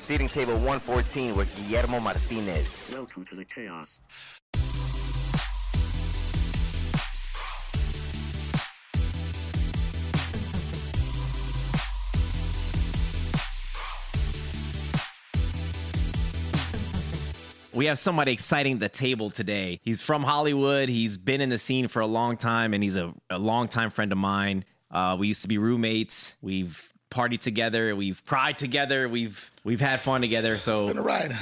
Seating table 114 with Guillermo Martinez. Welcome to the chaos. We have somebody exciting at the table today. He's from Hollywood. He's been in the scene for a long time, and he's a longtime friend of mine. We used to be roommates. We've partied together. We've cried together. We've had fun together. So it's been a ride.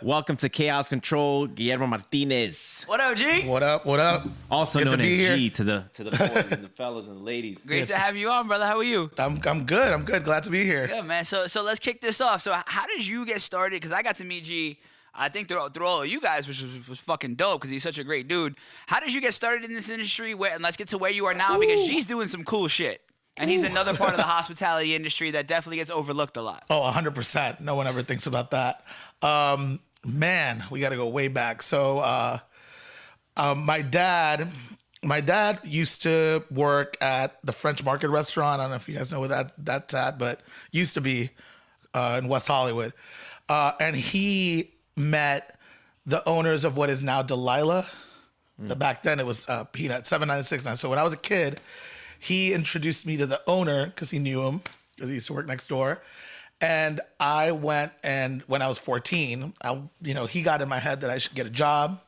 Welcome to Chaos Control, Guillermo Martinez. What up, G? What up? What up? Also Good known to as be here. G to the boys and the fellas and the ladies. Great to have you on, brother. How are you? I'm good. I'm good. Glad to be here. Yeah, man. So let's kick this off. So how did you get started? Because I got to meet G, I think through all of you guys, which was fucking dope because he's such a great dude. How did you get started in this industry? And let's get to where you are now because G's doing some cool shit. And he's another part of the hospitality industry that definitely gets overlooked a lot. Oh, 100%. No one ever thinks about that. Man, we got to go way back. So my dad used to work at the French Market restaurant. I don't know if you guys know where that's at, but used to be in West Hollywood. And he met the owners of what is now Delilah. Back then it was Peanut, 7969. So when I was a kid, he introduced me to the owner because he knew him because he used to work next door. And I went, and when I was 14, he got in my head that I should get a job.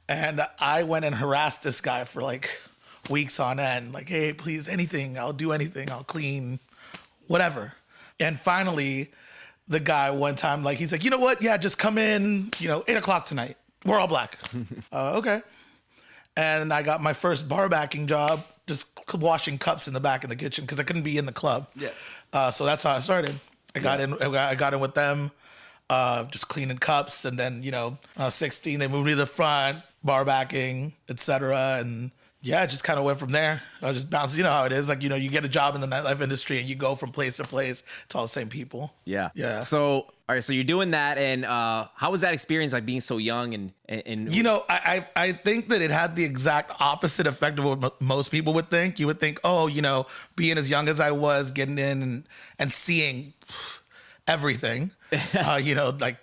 And I went and harassed this guy for like weeks on end. Like, hey, please, anything. I'll do anything. I'll clean, whatever. And finally, the guy one time, like, he's like, you know what? Yeah, just come in, 8 o'clock tonight. We're all black. Okay. And I got my first bar backing job, just washing cups in the back of the kitchen because I couldn't be in the club. Yeah. So that's how I started. I got in with them, just cleaning cups. And then, when I was 16, they moved me to the front, bar backing, etc. And yeah, it just kind of went from there. I just bounced. You know how it is. Like, you get a job in the nightlife industry and you go from place to place. It's all the same people. Yeah. Yeah. So, all right. So you're doing that. And how was that experience, like being so young and I think that it had the exact opposite effect of what most people would think. You would think, being as young as I was, getting in and seeing everything, like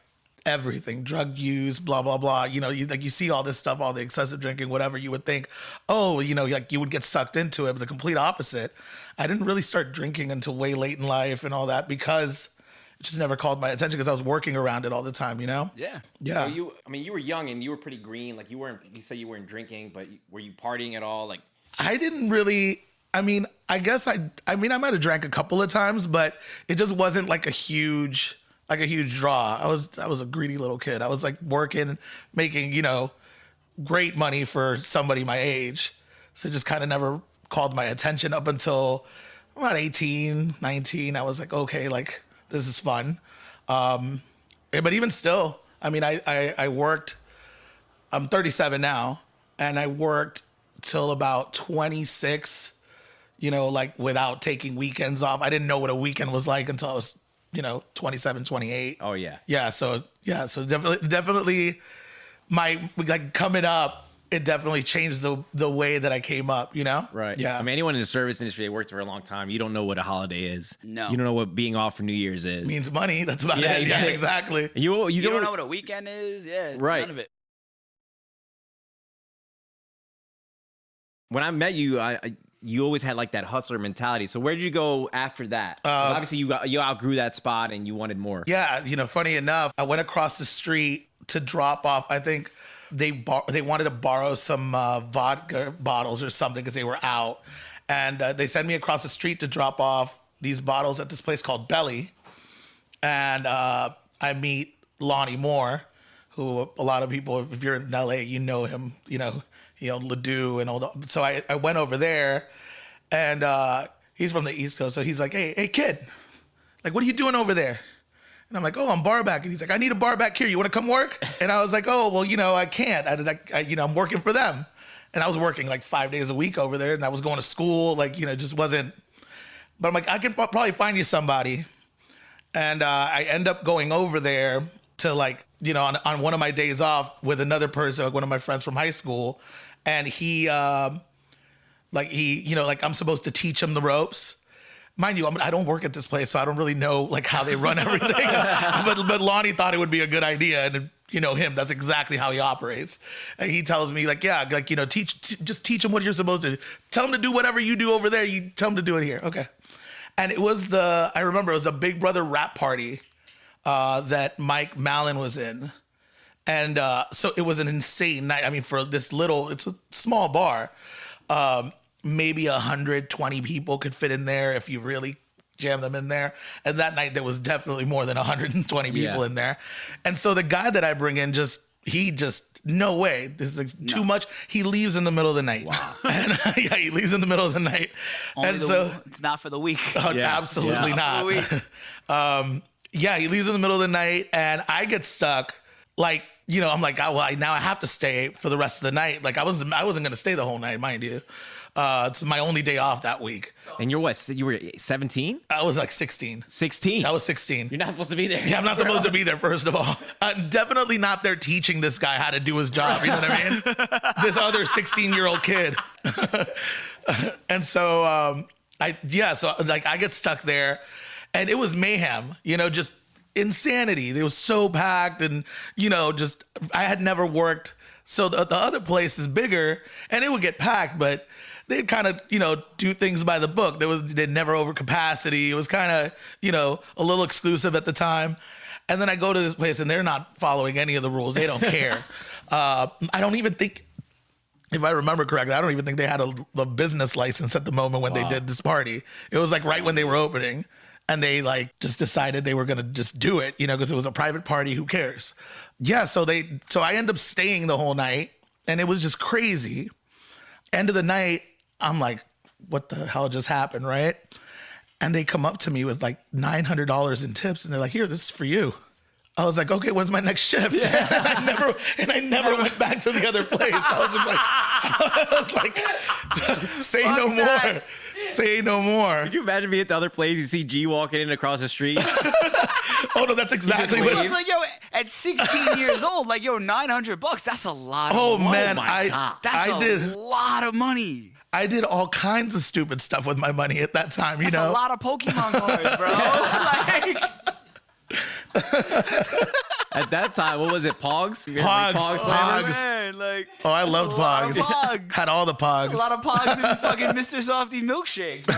everything, drug use, blah, blah, blah. You see all this stuff, all the excessive drinking, whatever. You would think, like you would get sucked into it. But the complete opposite. I didn't really start drinking until way late in life and all that because it just never called my attention because I was working around it all the time, Yeah. Yeah. So you were young and you were pretty green. Like you said you weren't drinking, but were you partying at all? Like I didn't really. I guess I might have drank a couple of times, but it just wasn't like a huge draw. I was a greedy little kid. I was like working, making, great money for somebody my age. So it just kind of never called my attention up until about 18, 19. I was like, okay, like this is fun. But even still, I worked, I'm 37 now, and I worked till about 26, like without taking weekends off. I didn't know what a weekend was like until I was 27, 28. Oh yeah. Yeah. So definitely my, like coming up, it definitely changed the way that I came up, Right. Yeah. Anyone in the service industry that worked for a long time, you don't know what a holiday is. No. You don't know what being off for New Year's is. It means money. That's about Yeah, it. exactly. Yeah, exactly. You don't know what a weekend is? Yeah. Right. None of it. When I met you, you always had like that hustler mentality. So where did you go after that? 'Cause obviously you outgrew that spot and you wanted more. Yeah. Funny enough, I went across the street to drop off. I think they wanted to borrow some vodka bottles or something because they were out. And they sent me across the street to drop off these bottles at this place called Belly. And I meet Lonnie Moore, who a lot of people, if you're in LA, you know him, Ledoux and all that. So I went over there, and he's from the East Coast. So he's like, hey, kid, like, what are you doing over there? And I'm like, oh, I'm bar back. And he's like, I need a bar back here. You want to come work? And I was like, oh, well, I can't. I'm working for them. And I was working like 5 days a week over there, and I was going to school, like, just wasn't. But I'm like, I can probably find you somebody. And I end up going over there to like, on one of my days off with another person, like one of my friends from high school. And he I'm supposed to teach him the ropes. mind you, I don't work at this place, so I don't really know like how they run everything. but Lonnie thought it would be a good idea, and you know him, that's exactly how he operates. And he tells me like, yeah, like, you know, just teach him what you're supposed to do. Tell him to do whatever you do over there. You tell him to do it here. Okay. And I remember it was a Big Brother rap party that Mike Mallon was in. And so it was an insane night. I mean, for it's a small bar. Maybe 120 people could fit in there if you really jam them in there. And that night there was definitely more than 120 people in there. And so the guy that I bring in no way. This is too much. He leaves in the middle of the night. Wow. And he leaves in the middle of the night. It's not for the week. Absolutely not. He leaves in the middle of the night, and I get stuck. Like, you know, I'm like, now I have to stay for the rest of the night. Like I wasn't going to stay the whole night, mind you. It's my only day off that week. And you're what? You were 17? I was like 16. 16? I was 16. You're not supposed to be there. Yeah, I'm not supposed to be there, first of all. I'm definitely not there teaching this guy how to do his job. You know what I mean? This other 16-year-old kid. And so, I get stuck there, and it was mayhem, you know, just insanity. It was so packed, and, you know, just, I had never worked. So the other place is bigger, and it would get packed, but they'd kind of, you know, do things by the book. They never over capacity. It was kind of, you know, a little exclusive at the time. And then I go to this place, and they're not following any of the rules. They don't care. I don't even think, if I remember correctly, I don't even think they had a business license at the moment when they did this party. It was like right when they were opening. And they like just decided they were going to just do it, you know, because it was a private party. Who cares? Yeah. So I end up staying the whole night, and it was just crazy. End of the night, I'm like, what the hell just happened? Right. And they come up to me with like $900 in tips, and they're like, here, this is for you. I was like, okay, when's my next shift? Yeah. and I never went back to the other place. I was like, say no more. Say no more. Could you imagine being at the other place? You see G walking in across the street. Oh no, that's exactly what I was like, yo, at 16 years old, like, yo, $900, that's a lot of money. Man, that's a lot of money. I did all kinds of stupid stuff with my money at that time, you know? That's a lot of Pokemon cards, bro. At that time, what was it? Pogs? Pogs. Man, I loved Pogs. Had all the Pogs. That's a lot of Pogs and fucking Mr. Softy milkshakes, bro.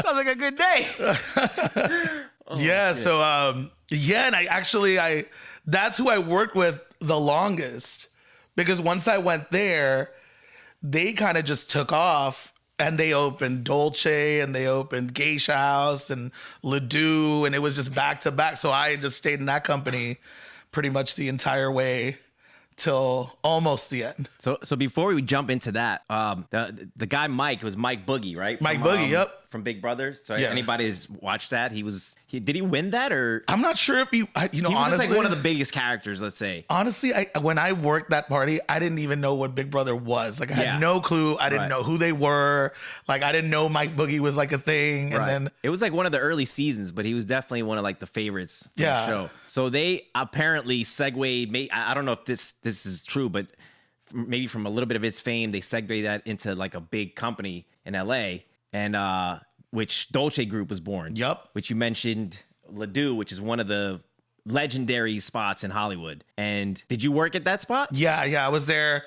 Sounds like a good day. And I that's who I worked with the longest, because once I went there, they kind of just took off, and they opened Dolce, and they opened Geisha House and Ledoux, and it was just back to back. So I just stayed in that company pretty much the entire way till almost the end. So before we jump into that, the guy Mike was Mike Boogie, right? Mike Boogie, yep. From Big Brother. So anybody has watched that, did he win that, or? I'm not sure if he was honestly, like one of the biggest characters, let's say. Honestly, when I worked that party, I didn't even know what Big Brother was. Like I had no clue. I didn't know who they were. Like I didn't know Mike Boogie was like a thing. And then it was like one of the early seasons, but he was definitely one of like the favorites for the show. So they apparently segued, I don't know if this is true, but maybe from a little bit of his fame, they segued that into like a big company in LA, and which Dolce Group was born. Yep. Which you mentioned, Ledoux, which is one of the legendary spots in Hollywood. And did you work at that spot? Yeah, I was there.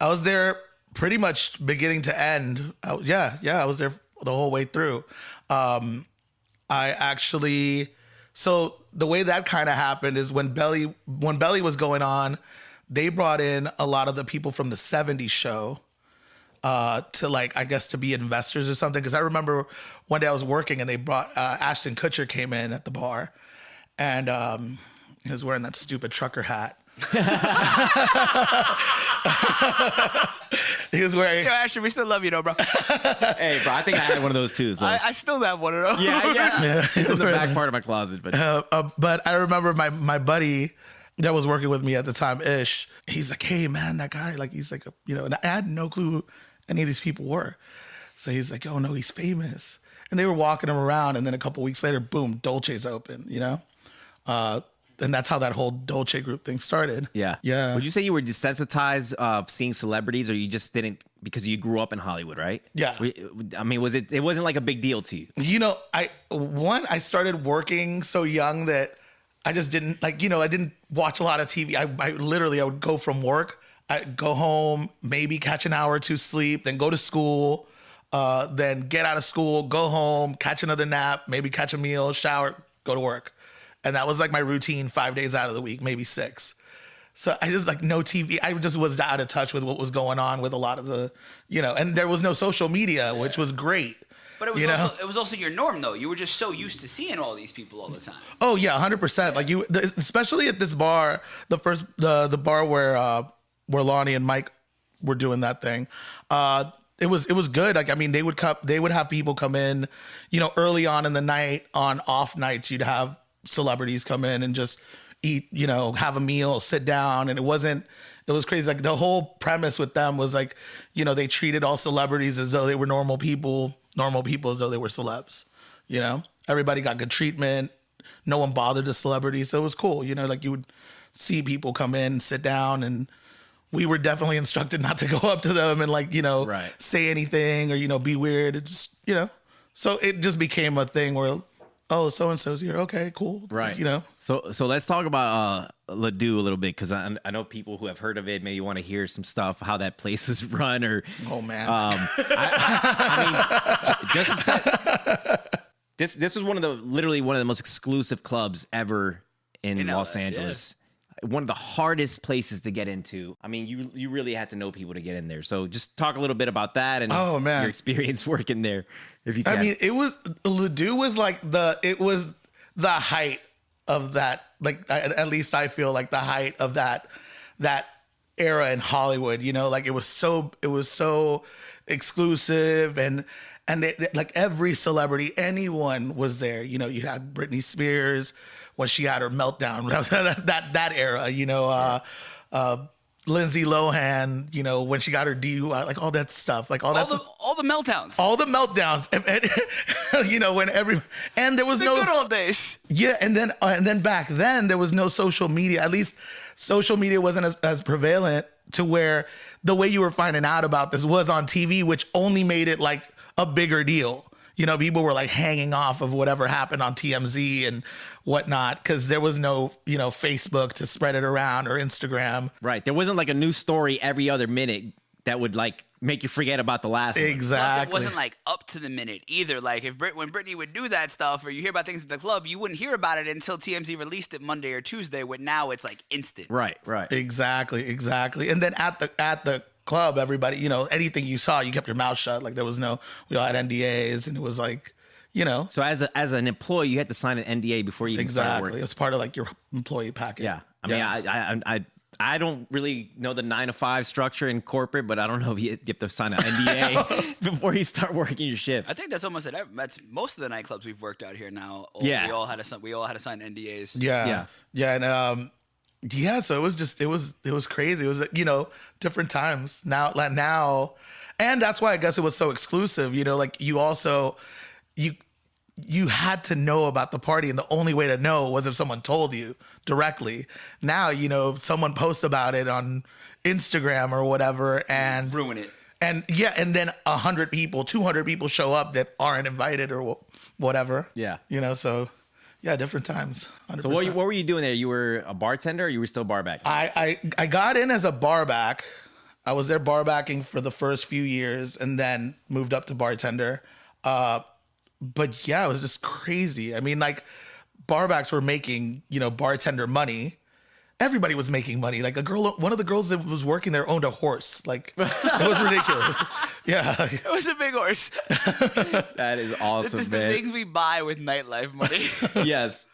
I was there pretty much beginning to end. I was there the whole way through. So the way that kind of happened is when Belly was going on, they brought in a lot of the people from the 70s show to like, I guess, to be investors or something. Because I remember one day I was working, and they brought Ashton Kutcher came in at the bar, and he was wearing that stupid trucker hat. He was wearing. Yo, Ashton, we still love you though, bro. Hey, bro, I think I had one of those too. So. I still have one of those. Yeah. It's in the back part of my closet. But I remember my buddy that was working with me at the time, Ish. He's like, hey man, that guy, like, he's like, and I had no clue who any of these people were. So he's like, oh no, he's famous. And they were walking him around, and then a couple weeks later, boom, Dolce's open, and that's how that whole Dolce group thing started. Yeah. Yeah. Would you say you were desensitized of seeing celebrities, or you just didn't because you grew up in Hollywood, right? Yeah. I mean, it wasn't like a big deal to you? You know, I started working so young that I just didn't I didn't watch a lot of TV. I literally, I would go from work, I'd go home, maybe catch an hour or two sleep, then go to school, then get out of school, go home, catch another nap, maybe catch a meal, shower, go to work. And that was like my routine 5 days out of the week, maybe 6. So I just no TV. I just was out of touch with what was going on with a lot of the, and there was no social media, which was great. But it was also your norm though. You were just so used to seeing all these people all the time. Oh yeah, 100%. Like especially at this bar, the bar where Lonnie and Mike were doing that thing. It was good. Like, I mean, they would have people come in, early on in the night. On off nights, you'd have celebrities come in and just eat, have a meal, sit down. And it was crazy. Like, the whole premise with them was like, they treated all celebrities as though they were normal people as though they were celebs. Everybody got good treatment. No one bothered the celebrities. So it was cool. Like, you would see people come in, sit down, and we were definitely instructed not to go up to them and Right. say anything or, be weird. It's just, so it just became a thing where, oh, so-and-so's here. Okay, cool. Right. So let's talk about Ledoux a little bit, because I know people who have heard of it maybe want to hear some stuff, how that place is run, or oh man. I mean, just to set, this was literally one of the most exclusive clubs ever in Los Angeles. Yeah. One of the hardest places to get into. I mean, you really had to know people to get in there. So just talk a little bit about that and your experience working there, if you can. I mean, Ledoux was the height of that. Like, at least I feel like the height of that era in Hollywood. Like, it was so exclusive, and like every celebrity, anyone was there. You had Britney Spears when she had her meltdown, that era, Lindsay Lohan, when she got her DUI, like all that stuff, like all the meltdowns, and there was the good old days. Yeah. And then back then there was no social media. At least social media wasn't as prevalent to where the way you were finding out about this was on TV, which only made it like a bigger deal. People were like hanging off of whatever happened on TMZ and whatnot, because there was no, Facebook to spread it around, or Instagram. Right. There wasn't like a new story every other minute that would like make you forget about the last one. Exactly. Plus, it wasn't like up to the minute either. Like, when Britney would do that stuff, or you hear about things at the club, you wouldn't hear about it until TMZ released it Monday or Tuesday. When now it's like instant. Right. Exactly. And then at the club, everybody, anything you saw, you kept your mouth shut. Like, we all had NDAs, and it was like, So as an employee, you had to sign an NDA before you even started working. It's part of like your employee package. Yeah. I mean, I don't really know the 9 to 5 structure in corporate, but I don't know if you have to sign an NDA before you start working your shift. I think that's almost that's most of the nightclubs we've worked out here now. Yeah. We all had to sign NDAs. Yeah. And so it was crazy. It was, different times now, and that's why I guess it was so exclusive. Like, you also, you had to know about the party, and the only way to know was if someone told you directly. Now, someone posts about it on Instagram or whatever, and ruin it. And then 100 people, 200 people show up that aren't invited or whatever. Yeah. So yeah, different times. 100%. So what were you doing there? You were a bartender, or you were still bar back? I got in as a bar back. I was there bar backing for the first few years, and then moved up to bartender. But yeah, it was just crazy. I mean, like, barbacks were making, bartender money. Everybody was making money. Like, one of the girls that was working there owned a horse. Like, it was ridiculous. Yeah. It was a big horse. That is awesome, the man. things we buy with nightlife money. Yes.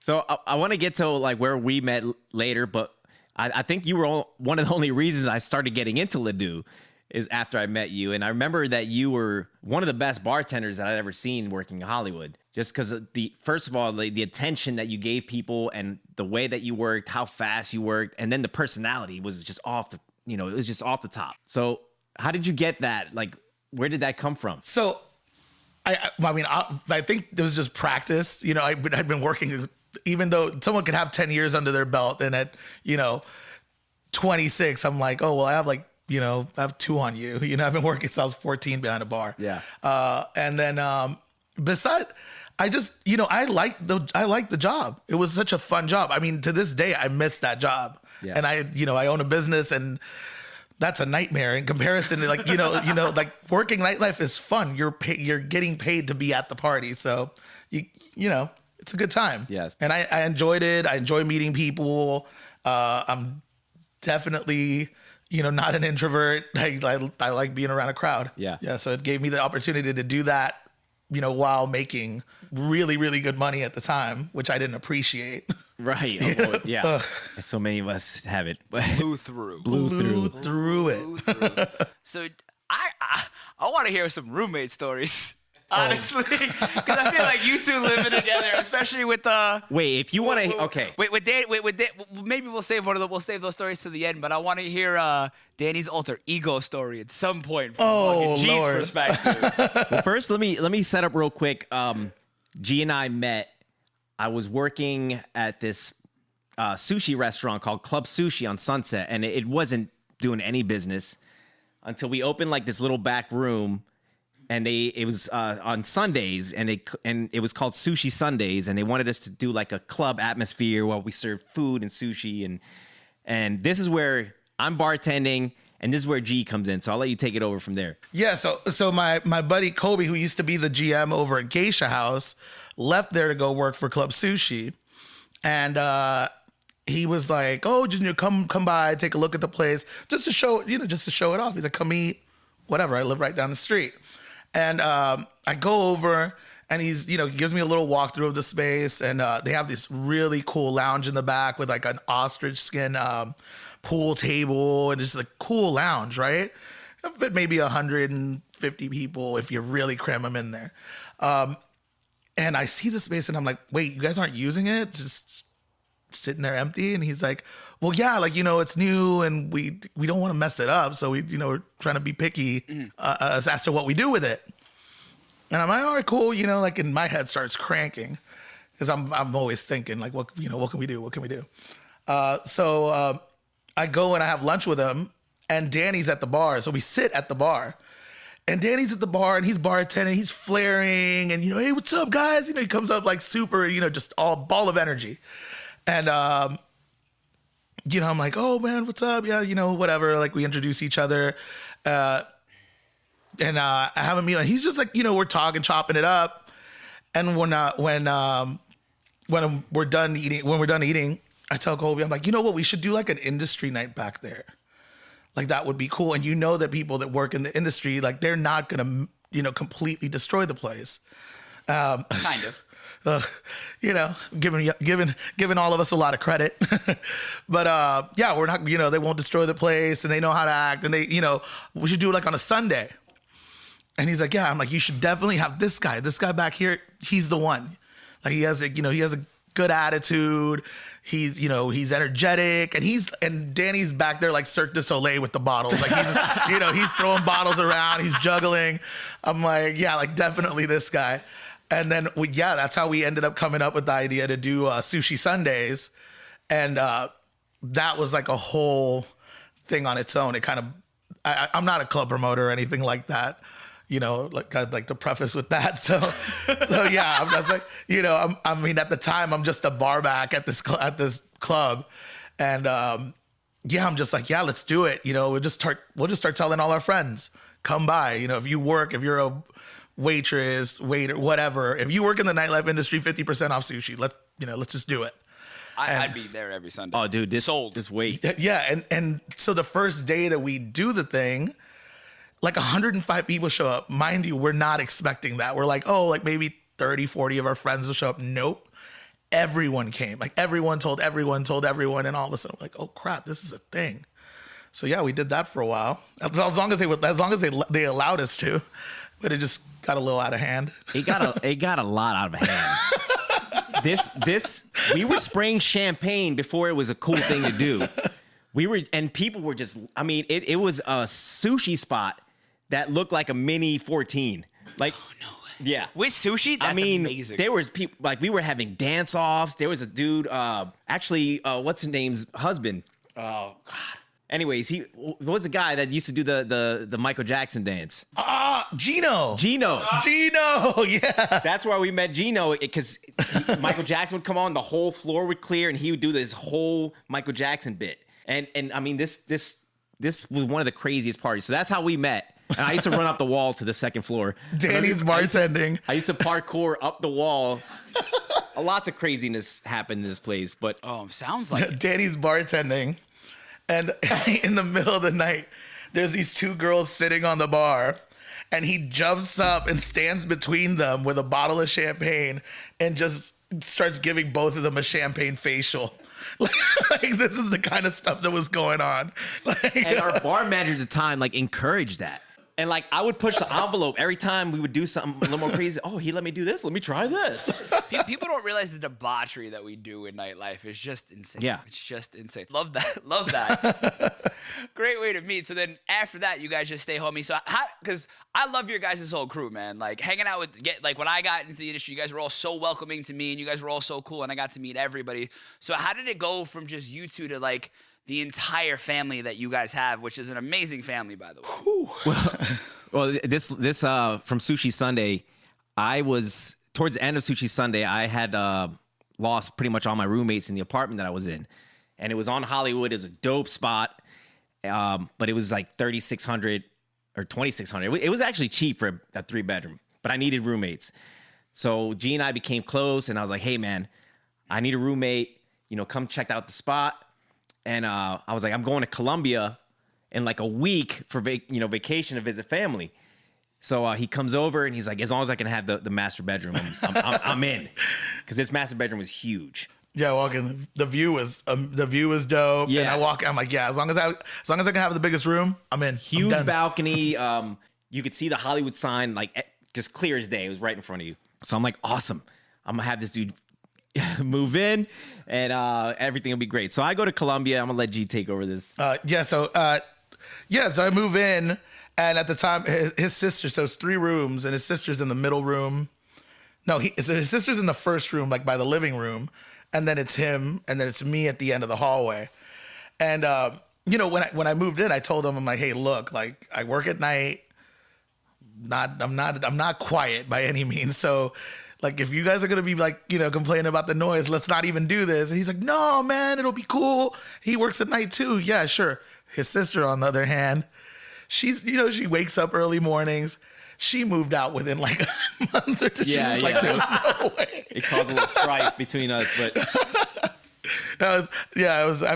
So I want to get to like where we met later, but I think you were one of the only reasons I started getting into Ledoux is after I met you. And I remember that you were one of the best bartenders that I'd ever seen working in Hollywood. Just because first of all, the attention that you gave people and the way that you worked, how fast you worked, and then the personality was just it was just off the top. So how did you get that? Like, where did that come from? So, I think it was just practice. I'd been working even though someone could have 10 years under their belt, and at 26, I'm like, oh well, I have like I have 2 on you. I've been working since I was 14 behind a bar. Yeah. And then besides, I just I like the job. It was such a fun job. I mean, to this day, I miss that job. Yeah. And I own a business, and that's a nightmare in comparison to like like working nightlife is fun. You're getting paid to be at the party, so it's a good time. Yes. And I enjoyed it. I enjoy meeting people. I'm definitely not an introvert. I like being around a crowd. Yeah. Yeah. So it gave me the opportunity to do that, while making really, really good money at the time, which I didn't appreciate. Right. Oh, yeah. So many of us have it. Blew through. Blew through it. So I want to hear some roommate stories. Honestly, because I feel like you two living together, especially with Wait, if you want to, okay. With Dan, maybe we'll save those stories to the end. But I want to hear Danny's alter ego story at some point from fucking G's Lord. perspective. Well, first, let me set up real quick. G and I met. I was working at this sushi restaurant called Club Sushi on Sunset, and it wasn't doing any business until we opened like this little back room. And it was on Sundays, and it was called Sushi Sundays, and they wanted us to do like a club atmosphere where we serve food and sushi, and this is where I'm bartending, and this is where G comes in. So I'll let you take it over from there. Yeah. So my buddy Kobe, who used to be the GM over at Geisha House, left there to go work for Club Sushi, and he was like, "Oh, just come by, take a look at the place, just to show it off." He's like, "Come eat, whatever." I live right down the street. And I go over, and he gives me a little walkthrough of the space, and they have this really cool lounge in the back with like an ostrich skin pool table, and just a cool lounge, right? Fit maybe 150 people if you really cram them in there. And I see the space, and I'm like, wait, you guys aren't using it? It's just sitting there empty? And he's like, well, yeah, like, it's new, and we don't want to mess it up. So we're trying to be picky as to what we do with it. And I'm like, all right, cool. Like in my head starts cranking because I'm always thinking like, what can we do? What can we do? So I go and I have lunch with him, and Danny's at the bar. So we sit at the bar, and Danny's at the bar, and he's bartending, he's flaring, and hey, what's up, guys? He comes up like super, just all ball of energy. And I'm like, oh man, what's up? Yeah, whatever. Like we introduce each other, and I have a meal, and he's just like, we're talking, chopping it up. And when we're done eating, I tell Colby, I'm like, you know what? We should do like an industry night back there. Like that would be cool. And that people that work in the industry, like they're not gonna, completely destroy the place. Kind of. Giving all of us a lot of credit, but yeah, we're not. They won't destroy the place, and they know how to act, and they, we should do it like on a Sunday. And he's like, yeah. I'm like, you should definitely have this guy back here. He's the one. Like he has a good attitude. He's, he's energetic, and Danny's back there like Cirque du Soleil with the bottles. Like he's, he's throwing bottles around. He's juggling. I'm like, yeah, like definitely this guy. And then, that's how we ended up coming up with the idea to do Sushi Sundays. And that was like a whole thing on its own. It kind of, I'm not a club promoter or anything like that. Like I'd like to preface with that. So yeah, I'm just like, I mean, at the time I'm just a bar back at this club. And I'm just like, yeah, let's do it. We'll just start telling all our friends, come by. If you're a waitress, waiter, whatever. If you work in the nightlife industry, 50% off sushi. Let's just do it. I'd be there every Sunday. Oh, dude, sold. Just wait. Yeah, and so the first day that we do the thing, like 105 people show up. Mind you, we're not expecting that. We're like, oh, like maybe 30, 40 of our friends will show up. Nope. Everyone came. Like everyone told everyone, and all of a sudden, like, oh crap, this is a thing. So yeah, we did that for a while. As long as they allowed us to. But it just got a little out of hand. It got a lot out of hand. We were spraying champagne before it was a cool thing to do. And people were just, I mean, it was a sushi spot that looked like a mini 14. Like, oh, no way. Yeah. With sushi? That's amazing. there was people like we were having dance offs. There was a dude, what's his name's husband? Oh God. Anyways, he was a guy that used to do the Michael Jackson dance. Gino. Gino, Yeah. that's where we met Gino because Michael Jackson would come on, the whole floor would clear, and he would do this whole Michael Jackson bit. And I mean this was one of the craziest parties. So that's how we met. And I used to run up the wall to the second floor. Danny's bartending. I used to parkour up the wall. Lots of craziness happened in this place, but Sounds like it. Danny's bartending. And in the middle of the night, there's these two girls sitting on the bar. And he jumps up and stands between them with a bottle of champagne and just starts giving both of them a champagne facial. Like this is the kind of stuff that was going on. And our bar manager at the time encouraged that. And I would push the envelope every time we would do something a little more crazy. Oh, he let me do this. Let me try this. People don't realize the debauchery that we do in nightlife is just insane. Yeah. It's just insane. Love that. Love that. Great way to meet. So then after that, you guys just stay homie. So because I love your guys' whole crew, man. Hanging out when I got into the industry, you guys were all so welcoming to me and you guys were all so cool and I got to meet everybody. So how did it go from just you two to the entire family that you guys have, which is an amazing family, by the way? Well, this from Sushi Sunday, I was towards the end of Sushi Sunday. I had lost pretty much all my roommates in the apartment that I was in, and it was on Hollywood. It was a dope spot, but it was like $3,600 or $2,600. It was actually cheap for a 3-bedroom, but I needed roommates. So G and I became close, and I was like, "Hey, man, I need a roommate. Come check out the spot." And I was like, I'm going to Colombia in a week for vacation to visit family. So he comes over and he's like, as long as I can have the master bedroom, I'm in, because this master bedroom was huge. Yeah, I walk in. The view was dope. Yeah. And I walk. I'm like, yeah, as long as I can have the biggest room, I'm in. Huge balcony. You could see the Hollywood sign just clear as day. It was right in front of you. So I'm like, awesome. I'm gonna have this dude move in and everything will be great. So I go to Colombia. I'm gonna let G take over this. So I move in, and at the time his sister, so it's 3 rooms and his sister's in the middle room. No, his sister's in the first room, by the living room, and then it's him, and then it's me at the end of the hallway. And when I moved in, I told him, I'm like, hey, look, I work at night. I'm not quiet by any means. So if you guys are going to be complaining about the noise, let's not even do this. And he's like, no, man, it'll be cool. He works at night too. Yeah, sure. His sister, on the other hand, she's, she wakes up early mornings. She moved out within a month or two. Yeah, she was there's no way. It caused a little strife between us, but I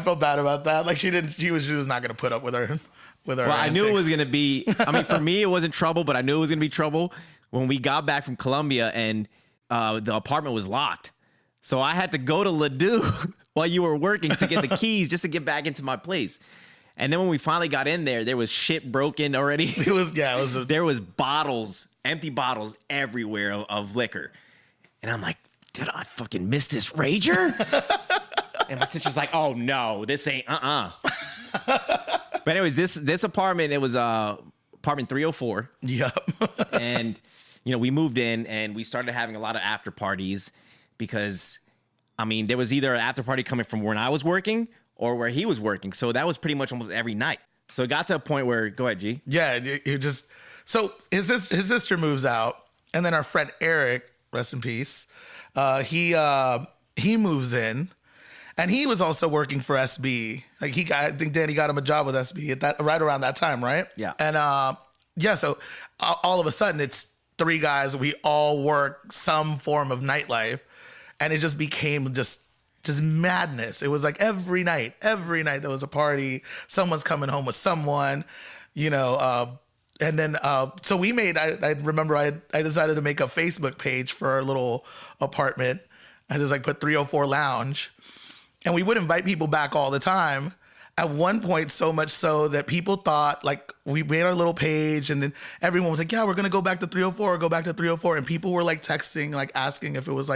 felt bad about that. She was not going to put up with her. Well, I knew it was going to be, for me, it wasn't trouble, but I knew it was going to be trouble when we got back from Colombia and the apartment was locked. So I had to go to Ladue while you were working to get the keys just to get back into my place. And then when we finally got in there was shit broken already. There was bottles, empty bottles everywhere of liquor. And I'm like, did I fucking miss this rager? And my sister's like, oh no, this ain't, But anyways, this apartment, it was apartment 304. Yep. And we moved in and we started having a lot of after parties because, there was either an after party coming from where I was working or where he was working. So that was pretty much almost every night. So it got to a point where, go ahead, G. Yeah, so his sister moves out, and then our friend Eric, rest in peace, he moves in, and he was also working for SB. I think Danny got him a job with SB right around that time, right? Yeah. And so all of a sudden it's 3 guys. We all work some form of nightlife, and it just became just madness. It was every night there was a party. Someone's coming home with someone, and then so we made. I remember I decided to make a Facebook page for our little apartment. I just put 304 Lounge, and we would invite people back all the time. At one point, so much so that people thought we made our little page, and then everyone was like, "Yeah, we're gonna go back to 304, go back to 304," and people were texting, asking if it was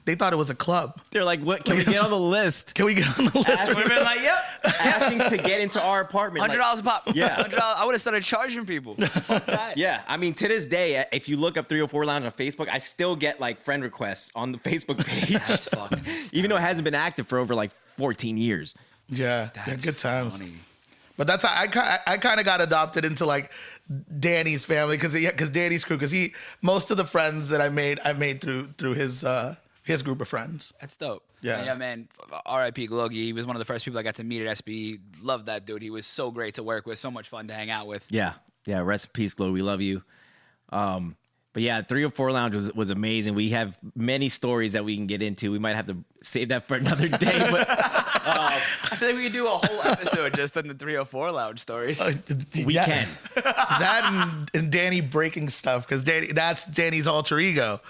They thought it was a club. They're like, what? Can we get on the list? Can we get on the list? I would have been like, yep, Asking to get into our apartment. $100 a pop. Yeah. $100. I would have started charging people. Fuck that. Yeah, I mean, to this day, if you look up 304 Lounge on Facebook, I still get like friend requests on the Facebook page. That's fucking. Even though it hasn't been active for over like 14 years. Yeah, That's good times. funny. But that's how I kind of got adopted into like Danny's family because Danny's crew because most of the friends that I made through his group of friends. That's dope. Yeah. Yeah, man. R.I.P. Glogie. He was one of the first people I got to meet at SB. Loved that dude. He was so great to work with. So much fun to hang out with. Yeah. Rest in peace, Glow. We love you. But yeah, 304 Lounge was amazing. We have many stories that we can get into. We might have to save that for another day. But I feel like we could do a whole episode just on the 304 Lounge stories. we can. That and Danny breaking stuff because that's Danny's alter ego.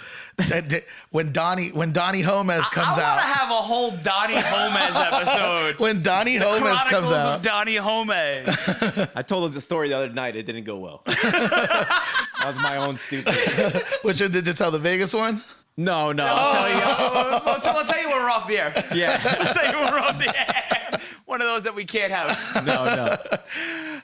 When Donnie Gomez comes I want to out, have a whole Donnie Gomez episode. when Donnie Gomez comes Chronicles out, of Donnie Gomez. I told the story the other night. It didn't go well. That was my own stupid. which did you tell the Vegas one? No. I'll tell you. I'll tell you when we're off the air. Yeah. I'll tell you when we're off the air. One of those that we can't have. No.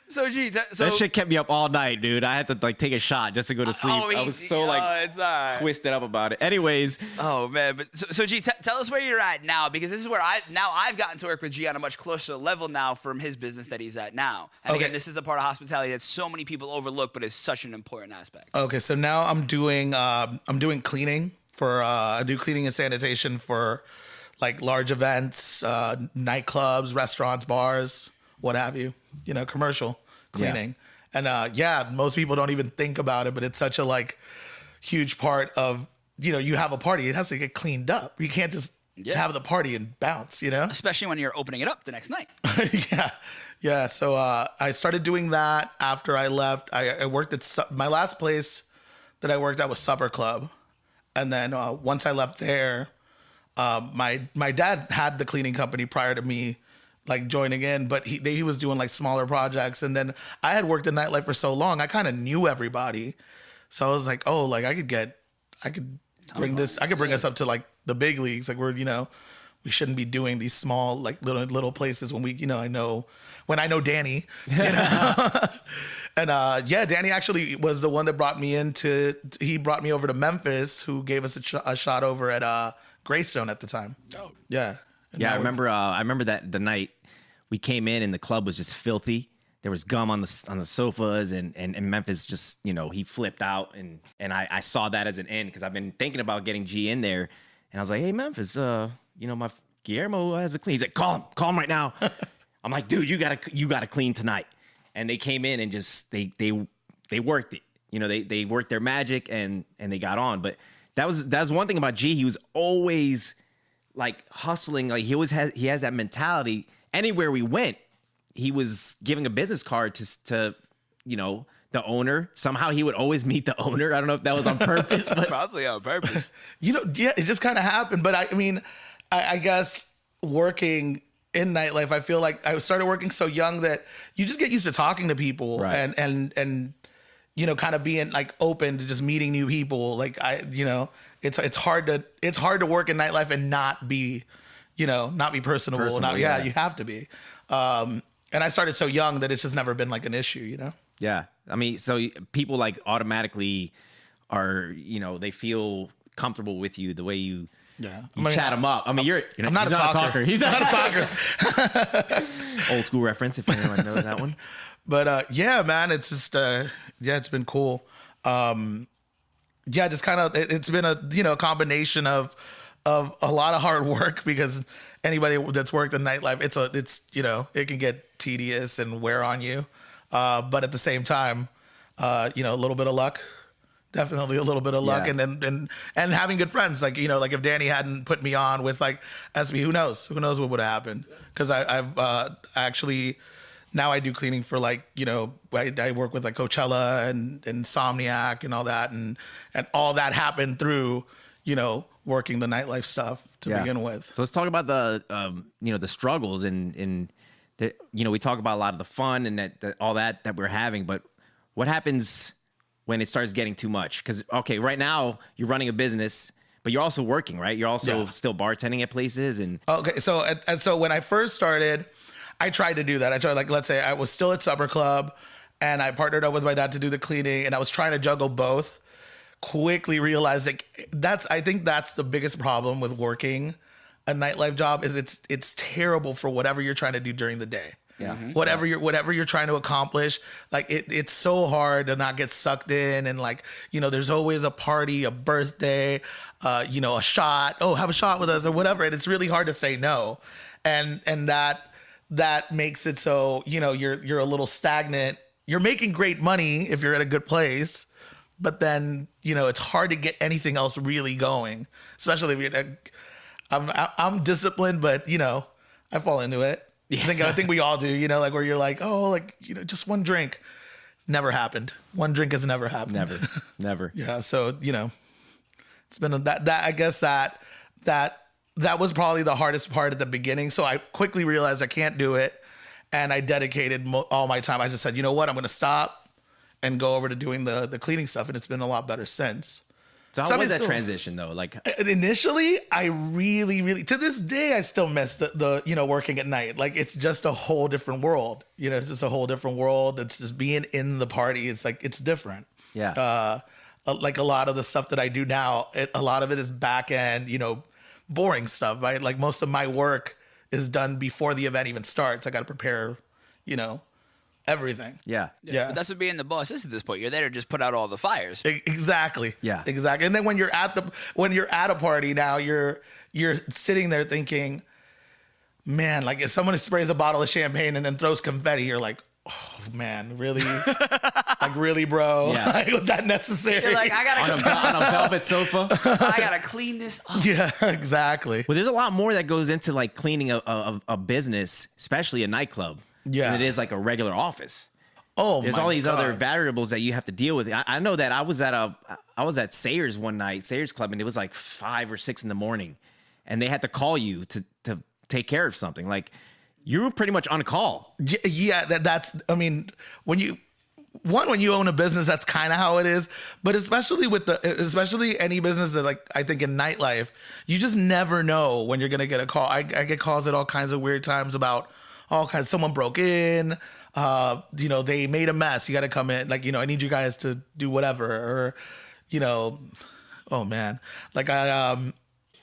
So, gee, That shit kept me up all night, dude. I had to like take a shot just to go to sleep. I was so it's all right. twisted up about it. Anyways, Oh man, but so G, tell us where you're at now, because this is where I've gotten to work with G on a much closer level now from his business that he's at now. And Okay. again, this is a part of hospitality that so many people overlook, but is such an important aspect. Okay, so now I'm doing cleaning for I do cleaning and sanitation for like large events, nightclubs, restaurants, bars, what have you. You know, commercial cleaning. And most people don't even think about it, but it's such a like huge part of, you know, you have a party, it has to get cleaned up. You can't just have the party and bounce, you know? Especially when you're opening it up the next night. Yeah. So I started doing that after I left. I worked at my last place that I worked at was Supper Club. And then once I left there, my dad had the cleaning company prior to me like joining in, but he was doing like smaller projects. And then I had worked in nightlife for so long, I kind of knew everybody. So I was like, oh, like I could bring us up to like the big leagues. Like we shouldn't be doing these small, like little places when I know Danny, you know? And Danny actually was the one that brought me he brought me over to Memphis, who gave us a shot over at Greystone at the time. Oh. Yeah. And I remember that the night we came in and the club was just filthy. There was gum on the sofas and Memphis just, he flipped out and I saw that as an end because I've been thinking about getting G in there and I was like, hey Memphis, my Guillermo has a clean. He's like, call him right now. I'm like, dude, you gotta clean tonight. And they came in and just they worked it. They worked their magic and they got on. But that was one thing about G. He was always like hustling. Like he has that mentality. Anywhere we went, he was giving a business card to the owner. Somehow he would always meet the owner. I don't know if that was on purpose, but Probably on purpose. It just kind of happened. But I guess working in nightlife, I feel like I started working so young that you just get used to talking to people, right. and kind of being like open to just meeting new people. Like it's hard to work in nightlife and not be personable. You have to be. And I started so young that it's just never been like an issue, Yeah. I mean, so people like automatically are, they feel comfortable with you the way you chat them up. I mean, I'm not a talker. He's not a talker. Old school reference, if anyone knows that one. But man, it's just it's been cool. Just kind of it's been a combination of a lot of hard work because anybody that's worked in nightlife, it can get tedious and wear on you. But at the same time, a little bit of luck. Definitely a little bit of luck, Yeah. and having good friends. Like like if Danny hadn't put me on with like SB, who knows what would have happened? Because I've actually now I do cleaning for like I work with like Coachella and Insomniac and all that, and all that happened through working the nightlife stuff to begin with. So let's talk about the the struggles and we talk about a lot of the fun and that all that we're having, but what happens when it starts getting too much? Because, okay, right now you're running a business, but you're also working, right? You're also Yeah. still bartending at places, and Okay, so and so when I first started, I tried to do that. I tried, like, let's say I was still at Supper Club, and I partnered up with my dad to do the cleaning, and I was trying to juggle both. Quickly realized that I think that's the biggest problem with working a nightlife job is it's terrible for whatever you're trying to do during the day. yeah, Whatever you're trying to accomplish, like it's so hard to not get sucked in, and like, you know, there's always a party, a birthday, you know, a shot. Oh, have a shot with us or whatever, and it's really hard to say no, and that makes it so, you know, you're a little stagnant. You're making great money if you're at a good place, but then, you know, it's hard to get anything else really going, especially if I'm disciplined, but, you know, I fall into it. Yeah. I think we all do, you know, like where you're like, oh, like, you know, just one drink. Never happened. One drink has never happened. never. Yeah. So, you know, it's been I guess that was probably the hardest part at the beginning. So I quickly realized I can't do it. And I dedicated all my time. I just said, you know what, I'm going to stop and go over to doing the cleaning stuff. And it's been a lot better since. So how was that transition though? Like initially, I really, to this day, I still miss the you know, working at night. Like it's just a whole different world. You know, it's just a whole different world. It's just being in the party. It's like, it's different. Yeah. Like a lot of the stuff that I do now, a lot of it is back end, you know, boring stuff, right? Like most of my work is done before the event even starts. I got to prepare, you know, everything. Yeah. Yeah. But that's what being the boss is at this point. You're there to just put out all the fires. Exactly. Yeah. Exactly. And then when you're at a party now, you're sitting there thinking, man, like if someone sprays a bottle of champagne and then throws confetti, you're like, oh man, really? Like really, bro? Yeah. Like, was that necessary? You're like, I gotta, On a velvet sofa. I gotta clean this up. yeah, exactly. Well, there's a lot more that goes into like cleaning a business, especially a nightclub. Yeah. Than it is like a regular office. Oh, There's my all these other God. variables that you have to deal with. I know that I was at Sayers one night, Sayers Club, and it was like 5 or 6 in the morning, and they had to call you to take care of something. Like you were pretty much on call. Yeah, that's. I mean, when you own a business, that's kind of how it is. But especially any business that, like, I think in nightlife, you just never know when you're gonna get a call. I get calls at all kinds of weird times about all kinds. Someone broke in. You know, they made a mess. You got to come in. Like, you know, I need you guys to do whatever. Or, you know, oh man, like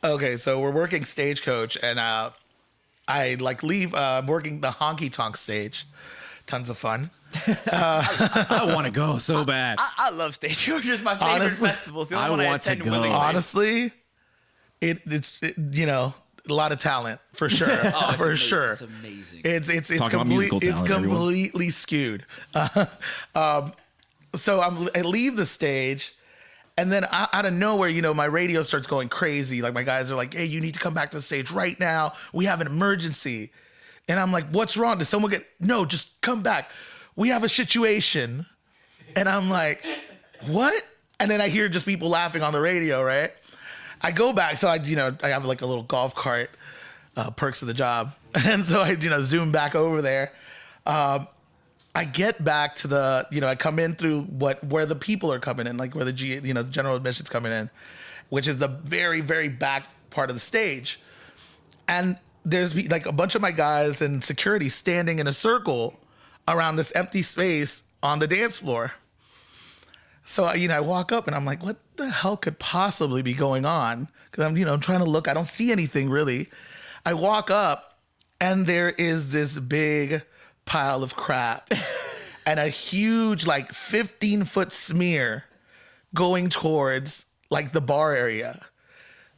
okay, so we're working Stagecoach, and I like leave. I'm working the honky tonk stage. Tons of fun. I want to go so bad. I love Stagecoach. It's my favorite Honestly, festival. It's the only I one I want to attend go. willingly. Honestly, it's you know, a lot of talent for sure. Oh, for amazing. sure. It's amazing. It's Talking about musical it's talent, everyone. completely skewed. So I leave the stage, and then out of nowhere, you know, my radio starts going crazy. Like my guys are like, "Hey, you need to come back to the stage right now. We have an emergency." And I'm like, "What's wrong? Did someone get?" "No, just come back. We have a situation." And I'm like, "What?" And then I hear just people laughing on the radio, right? I go back, so I have like a little golf cart, perks of the job, and so I zoom back over there. I get back to the I come in through where the people are coming in, like where the general admission's coming in, which is the very, very back part of the stage, and there's like a bunch of my guys and security standing in a circle around this empty space on the dance floor. So, I walk up and I'm like, what the hell could possibly be going on? Because I'm trying to look. I don't see anything really. I walk up and there is this big pile of crap and a huge, like 15-foot smear going towards like the bar area.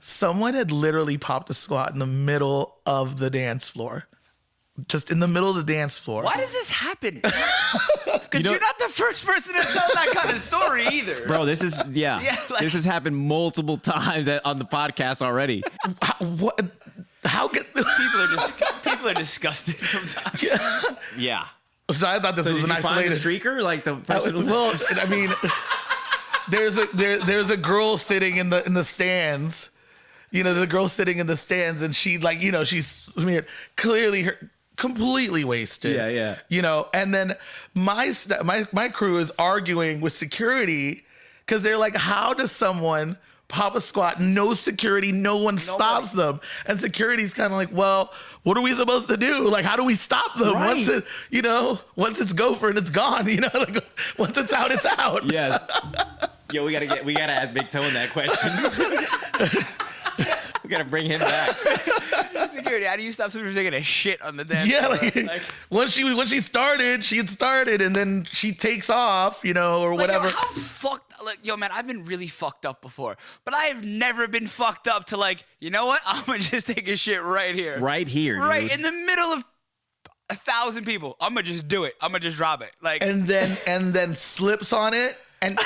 Someone had literally popped a squat in the middle of the dance floor. Just in the middle of the dance floor. Why does this happen? Because you're not the first person to tell that kind of story either. Bro, this is Yeah, like- this has happened multiple times on the podcast already. What? How get People are disgusting sometimes. Yeah. So I thought this So was did an you find the isolated streaker? Like the person well, I mean, there's a girl sitting in the stands. The girl sitting in the stands, and she she's smeared, clearly completely wasted. Yeah. And then my crew is arguing with security because they're like, how does someone pop a squat, no security, no one stops them. And security's kind of like, well, what are we supposed to do? Like, how do we stop them? Right. Once it's gopher and it's gone, like, once it's out, it's out. Yes. Yo, we gotta ask Big Tone that question. We gotta bring him back. Security, how do you stop somebody from taking a shit on the dance Yeah, floor? like, when she had started, and then she takes off, or whatever. Yo, how fucked? Yo, man, I've been really fucked up before, but I have never been fucked up to like, you know what? I'm gonna just take a shit right here, Right here, right dude. in the middle of 1,000 people. I'm gonna just do it. I'm gonna just drop it, like. And then slips on it, and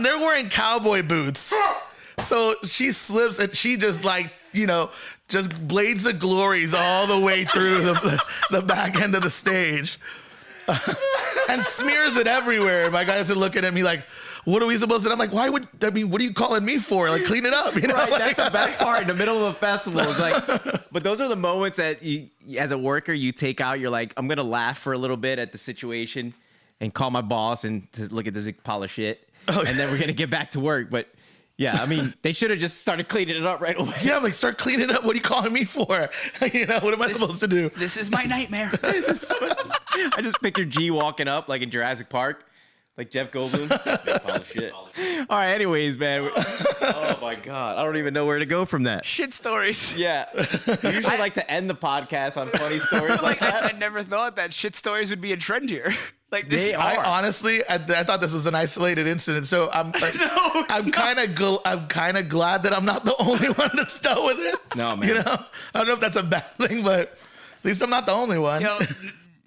they're wearing cowboy boots. So she slips and she just like, just blades of glories all the way through the back end of the stage and smears it everywhere. My guys are looking at me like, what are we supposed to do? I'm like, what are you calling me for? Like, clean it up. Right, that's the best part in the middle of a festival. It's like, but those are the moments that you, as a worker, you take out. You're like, I'm going to laugh for a little bit at the situation and call my boss and to look at this pile of shit. And then we're going to get back to work. But yeah, I mean, they should have just started cleaning it up right away. Yeah, I'm like, start cleaning up. What are you calling me for? What am I supposed to do? This is my nightmare. I just pictured G walking up like in Jurassic Park, like Jeff Goldblum. Big pile of shit. All right, anyways, man. Oh my God, I don't even know where to go from that. Shit stories. Yeah, we usually like to end the podcast on funny stories like that. I never thought that shit stories would be a trend here. Like this. They are. Honestly, I thought this was an isolated incident. So I'm kind of glad that I'm not the only one that's dealt with it. No, man. I don't know if that's a bad thing, but at least I'm not the only one. Yo,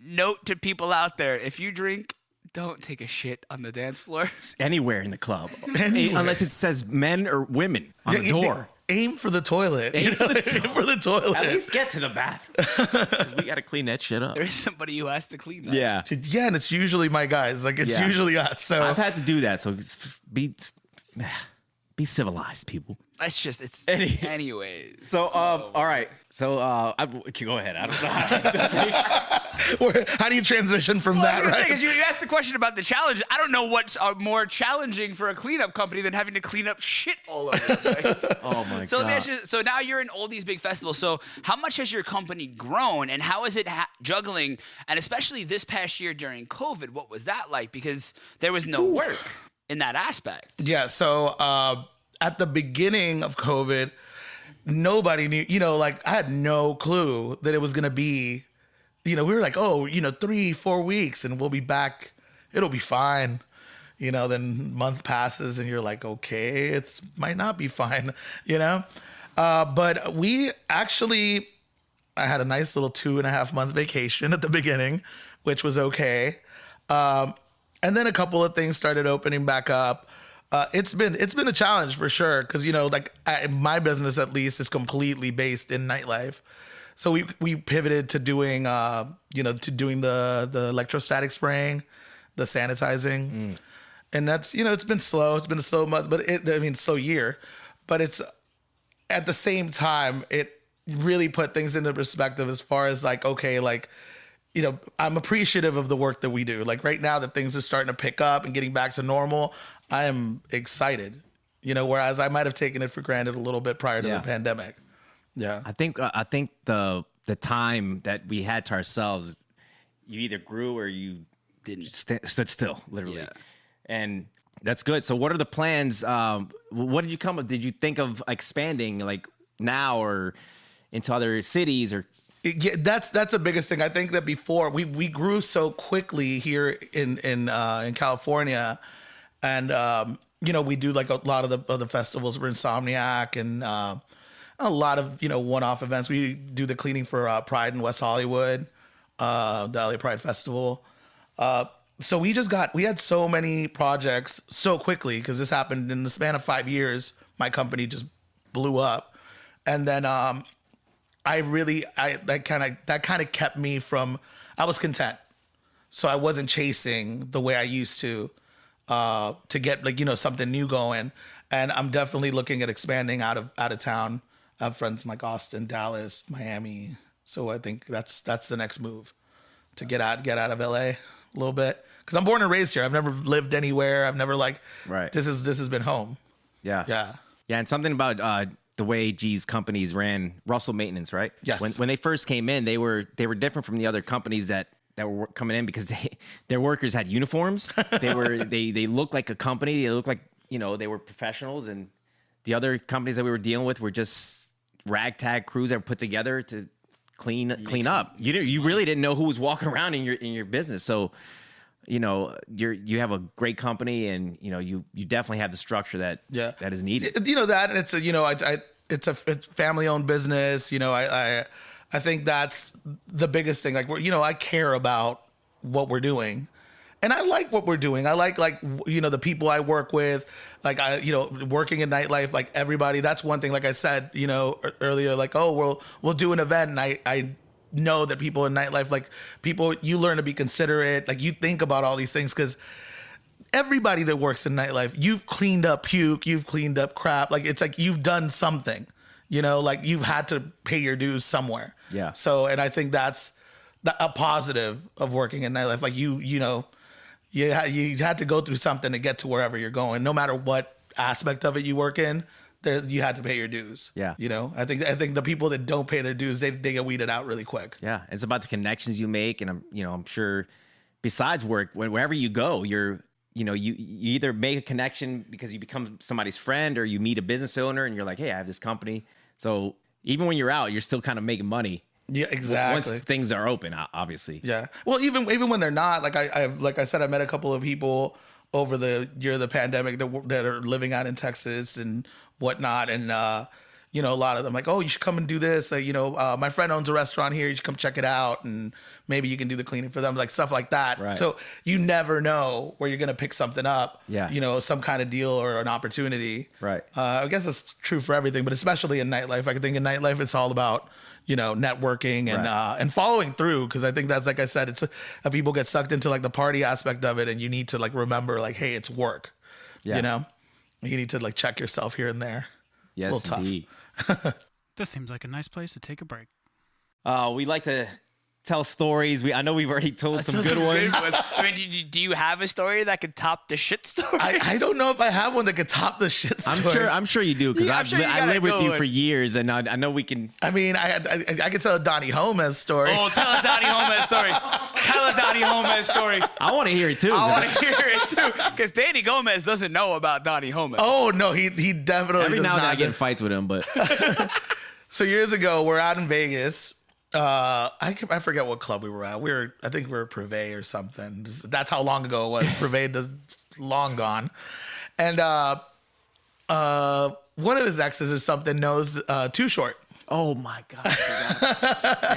note to people out there: if you drink, don't take a shit on the dance floor. Anywhere in the club, Anywhere. unless it says men or women on the door. Aim for the toilet. Aim for the Aim for the toilet. At least get to the bathroom. 'Cause we got to clean that shit up. There is somebody who has to clean that. Yeah. Yeah, and it's usually my guys. Like, it's Yeah. usually us. So I've had to do that. So be civilized, people. It's anyways. So, all right. So, go ahead. I don't know. how do you transition from that, right? Because you asked the question about the challenge. I don't know what's more challenging for a cleanup company than having to clean up shit all over the place. Oh my So, God. so now you're in all these big festivals. So how much has your company grown, and how is it juggling? And especially this past year during COVID, what was that like? Because there was no work in that aspect. Yeah. So at the beginning of COVID, nobody knew, like I had no clue that it was going to be, we were like, 3-4 weeks and we'll be back. It'll be fine. Then month passes and you're like, okay, it might not be fine, But we actually, I had a nice little 2.5 month vacation at the beginning, which was okay. And then a couple of things started opening back up. It's been a challenge for sure because my business at least is completely based in nightlife, so we pivoted to doing the electrostatic spraying, the sanitizing, and that's it's been slow. It's been a slow month, but slow year, but it's at the same time it really put things into perspective as far as I'm appreciative of the work that we do. Like right now that things are starting to pick up and getting back to normal, I am excited, whereas I might have taken it for granted a little bit prior to the pandemic. Yeah. I think the time that we had to ourselves, you either grew or you didn't stood still, literally. Yeah. And that's good. So what are the plans? What did you come up? Did you think of expanding like now or into other cities or? Yeah, that's the biggest thing. I think that before we grew so quickly here in California, and we do like a lot of the festivals for Insomniac and a lot of one-off events. We do the cleaning for Pride in West Hollywood, the LA Pride Festival. So we had so many projects so quickly because this happened in the span of 5 years. My company just blew up, and then that kind of kept me from. I was content, so I wasn't chasing the way I used to get something new going. And I'm definitely looking at expanding out of town. I have friends in like Austin, Dallas, Miami. So I think that's the next move, to get out of LA a little bit. Because I'm born and raised here. I've never lived anywhere. I've never Right. This has been home. Yeah. Yeah. Yeah, and something about the way G's companies ran, Russell Maintenance, right? Yes. When they first came in, they were different from the other companies that were coming in because their workers had uniforms. They looked like a company. They looked like, they were professionals, and the other companies that we were dealing with were just ragtag crews that were put together to clean up. You really didn't know who was walking around in your business. So, you have a great company, and you definitely have the structure that is needed. That, and it's it's a family owned business. I think that's the biggest thing. Like, I care about what we're doing. And I like what we're doing. I like the people I work with, working in nightlife, like everybody. That's one thing. Like I said, earlier, like, oh, we'll do an event, and I know that people in nightlife, like people, you learn to be considerate. Like you think about all these things because everybody that works in nightlife, you've cleaned up puke, you've cleaned up crap. Like it's like you've done something, like you've had to pay your dues somewhere. Yeah. So, and I think that's a positive of working in nightlife. Like you had to go through something to get to wherever you're going. No matter what aspect of it you work in, you had to pay your dues. Yeah. I think the people that don't pay their dues, they get weeded out really quick. Yeah. It's about the connections you make. And I'm sure besides work, wherever you go, you either make a connection because you become somebody's friend, or you meet a business owner and you're like, hey, I have this company. So even when you're out, you're still kind of making money. Yeah, exactly. Once things are open, obviously. Yeah. Well, even when they're not, like I said, I met a couple of people over the year of the pandemic that are living out in Texas and whatnot. And, a lot of them like, oh, you should come and do this. My friend owns a restaurant here. You should come check it out. And maybe you can do the cleaning for them, like stuff like that. Right. So you never know where you're going to pick something up. Yeah. Some kind of deal or an opportunity. Right. I guess it's true for everything, but especially in nightlife. I think in nightlife, it's all about, networking and and following through, because I think that's, like I said, it's people get sucked into like the party aspect of it, and you need to like remember like, hey, it's work. You need to like check yourself here and there. Yes, it's a little tough. This seems like a nice place to take a break. We like to tell stories. I know we've already told some good ones. I mean, do you have a story that could top the shit story? I don't know if I have one that could top the shit story. I'm sure you do, because I lived with you for years, and I know we can. I mean, I could tell a Donnie Gomez story. Oh, tell a Donnie Gomez story. Tell a Donnie Gomez story. I want to hear it too. I want to hear it too, because Danny Gomez doesn't know about Donnie Gomez. Oh no, he definitely. Every does now and then not. I get in fights with him, but. So years ago, we're out in Vegas. I forget what club we were at. I think we were at Privé or something. That's how long ago it was. Privé is long gone. And one of his exes or something knows Too Short. Oh my God.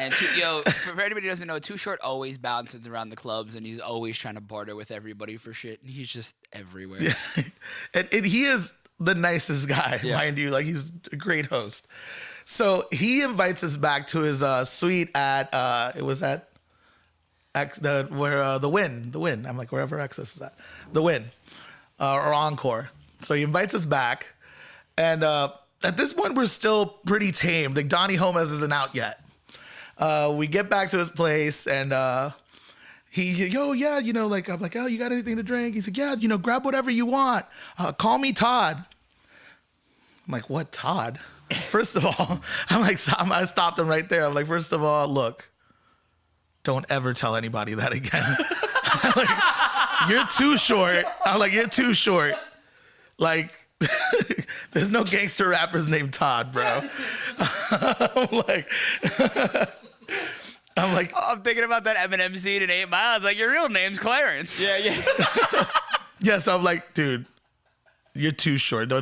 And for anybody who doesn't know, Too Short always bounces around the clubs, and he's always trying to barter with everybody for shit. And he's just everywhere. Yeah. And he is the nicest guy, mind you. Like, he's a great host. So he invites us back to his suite at the Win. I'm like, wherever Access is at, the Win or Encore. So he invites us back, and at this point we're still pretty tame. Like, Donnie Gomez isn't out yet. We get back to his place, and I'm like, oh, you got anything to drink? He's like, yeah, grab whatever you want. Call me Todd. I'm like, what, Todd? First of all, I stopped him right there. I'm like, first of all, look, don't ever tell anybody that again. Like, you're too short. I'm like, you're too short. Like, there's no gangster rappers named Todd, bro. I'm thinking about that Eminem scene in 8 Mile. Like, your real name's Clarence. Yeah. Yeah, so I'm like, dude, you're too short.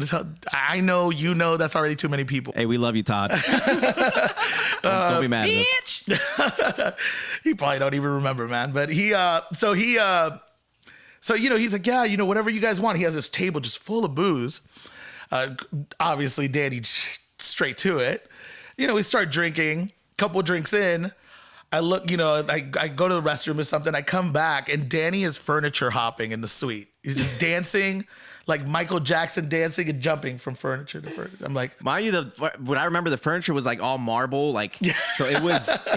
I know, that's already too many people. Hey, we love you, Todd. Don't be mad at us. He probably don't even remember, man. But he's like, yeah, whatever you guys want. He has this table just full of booze. Obviously, Danny straight to it. We start drinking. Couple drinks in, I look, I go to the restroom or something. I come back, and Danny is furniture hopping in the suite. He's just dancing. Like Michael Jackson, dancing and jumping from furniture to furniture. I'm like, mind you, what I remember, the furniture was like all marble, like so it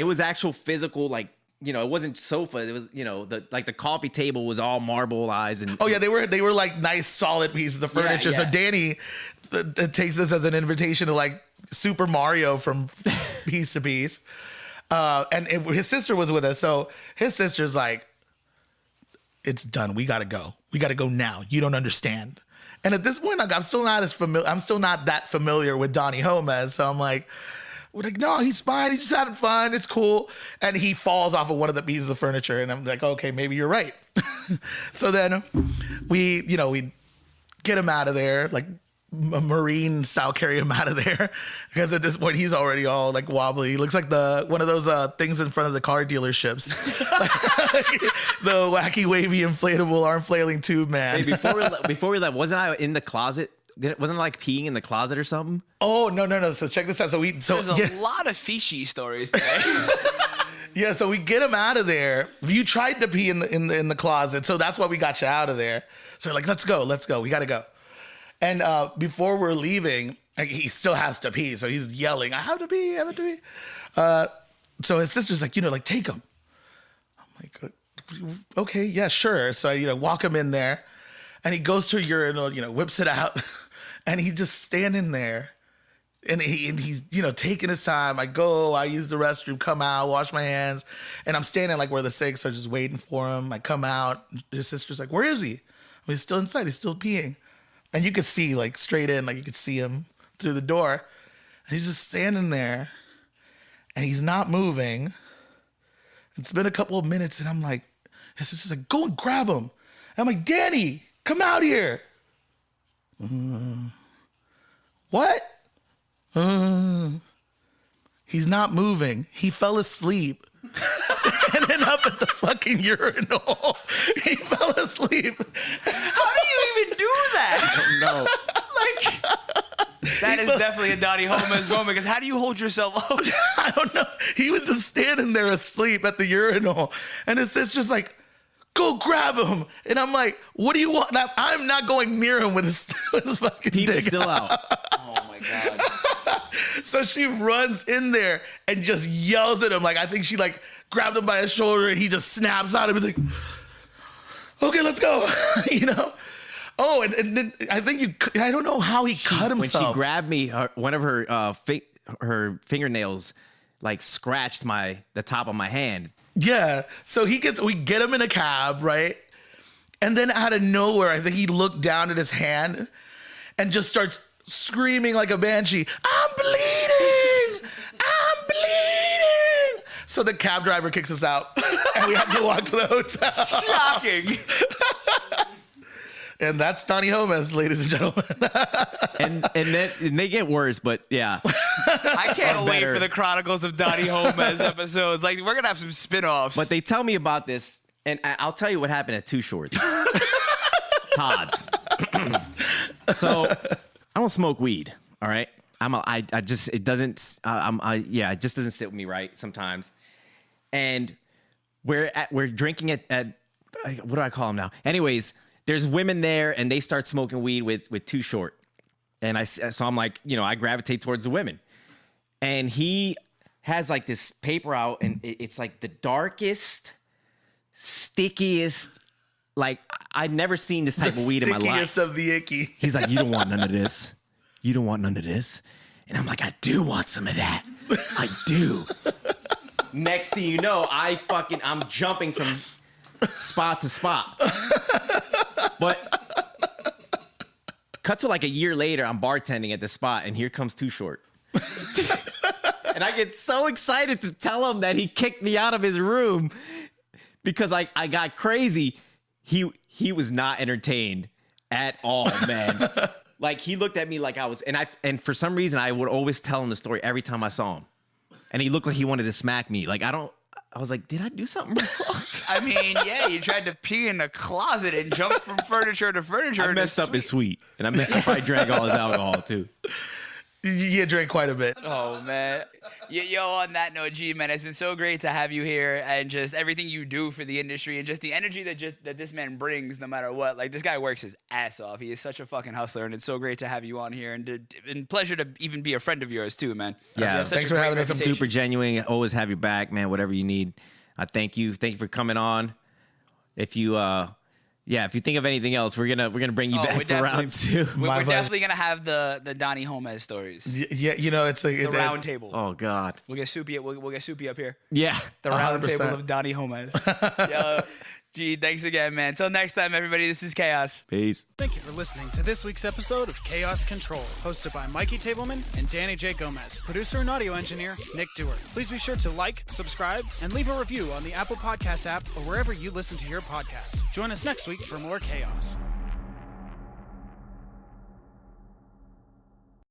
was actual physical like it wasn't sofa. It was, the coffee table was all marbleized and. Oh yeah, they were like nice, solid pieces of furniture. Yeah. So Danny takes this as an invitation to like Super Mario from piece to piece. His sister was with us, so his sister's like, "It's done. We gotta go. We gotta go now. You don't understand." And at this point, like, I'm still not that familiar with Donnie Gomez. So I'm like, we're like, no, he's fine. He's just having fun. It's cool. And he falls off of one of the pieces of furniture. And I'm like, okay, maybe you're right. So then we get him out of there, like a Marine style, carry him out of there. Because at this point, he's already all like wobbly. He looks like one of those things in front of the car dealerships. The wacky, wavy, inflatable, arm flailing tube man. Hey, before we left, wasn't I in the closet? Wasn't I like peeing in the closet or something? Oh, no. So check this out. There's a lot of fishy stories today. Yeah, so we get him out of there. You tried to pee in the closet, so that's why we got you out of there. So we're like, let's go. We got to go. And before we're leaving, like, he still has to pee, so he's yelling, I have to pee. So his sister's like, like, take him. I'm like, okay, yeah, sure. So I, walk him in there, and he goes to a urinal, whips it out, and he's just standing there. And he's, taking his time. I use the restroom, come out, wash my hands. And I'm standing like where the sinks are, just waiting for him. I come out. His sister's like, where is he? He's still inside. He's still peeing. And you could see, like, straight in, like, you could see him through the door. And he's just standing there. And he's not moving. It's been a couple of minutes. And I'm like, his sister's like, go and grab him. And I'm like, Danny, come out here. What? He's not moving. He fell asleep. Standing up at the fucking urinal. He fell asleep. How do you even do that? No. That is definitely a Donnie Gomez moment, because how do you hold yourself up? I don't know. He was just standing there asleep at the urinal. And his sister's like, go grab him. And I'm like, what do you want? Now, I'm not going near him with his fucking Pete dick is still out. Oh my God. So she runs in there and just yells at him. Like, I think she like grabbed him by his shoulder and he just snaps out of it. He's like, okay, let's go. Oh, and then I think I don't know how he cut himself. When she grabbed me, one of her fingernails like scratched the top of my hand. Yeah. So we get him in a cab, right? And then out of nowhere, I think he looked down at his hand and just starts screaming like a banshee, I'm bleeding! So the cab driver kicks us out and we have to walk to the hotel. Shocking. And that's Donnie Gomez, ladies and gentlemen. and they get worse, but yeah. I can't wait better. for the Chronicles of Donnie Gomez episodes. Like, we're going to have some spin-offs. But they tell me about this, and I'll tell you what happened at Too Shorts. Todd's. So I don't smoke weed, all right? It just doesn't sit with me right sometimes. And we're drinking at what do I call them now? Anyways, there's women there and they start smoking weed with Too Short. And so I'm like, I gravitate towards the women. And he has like this paper out and it's like the darkest, stickiest, like I'd never seen this type of weed in my life. Stickiest of the icky. He's like, you don't want none of this. You don't want none of this. And I'm like, I do want some of that. I do. Next thing you know, I'm jumping from spot to spot. But cut to like a year later, I'm bartending at the spot, and here comes Too Short. And I get so excited to tell him that he kicked me out of his room because I got crazy. He was not entertained at all, man. Like, he looked at me like I was, and for some reason, I would always tell him the story every time I saw him. And he looked like he wanted to smack me. Like, I was like, did I do something wrong? I mean, yeah, you tried to pee in a closet and jump from furniture to furniture. I messed up his suite. And I probably drank all his alcohol, too. You drank quite a bit. Oh, man. Yo, on that note, G, man, it's been so great to have you here and just everything you do for the industry and just the energy that this man brings no matter what. Like, this guy works his ass off. He is such a fucking hustler, and it's so great to have you on here and pleasure to even be a friend of yours, too, man. Yeah, thanks for having us. Super genuine. Always have your back, man, whatever you need. I thank you. Thank you for coming on. If you if you think of anything else, we're gonna bring you back for round 2. We're definitely gonna have the Donnie Gomez stories. Yeah, it's like The round table. Oh God. We'll get Soupy. We'll get Soupy up here. Yeah. The round 100%. table of Donnie Gomez. Yo, G, thanks again, man. Until next time, everybody. This is Chaos. Peace. Thank you for listening to this week's episode of Chaos Control, hosted by Mikey Tableman and Danny J. Gomez, producer and audio engineer Nick Dewar. Please be sure to like, subscribe, and leave a review on the Apple Podcasts app or wherever you listen to your podcasts. Join us next week for more chaos.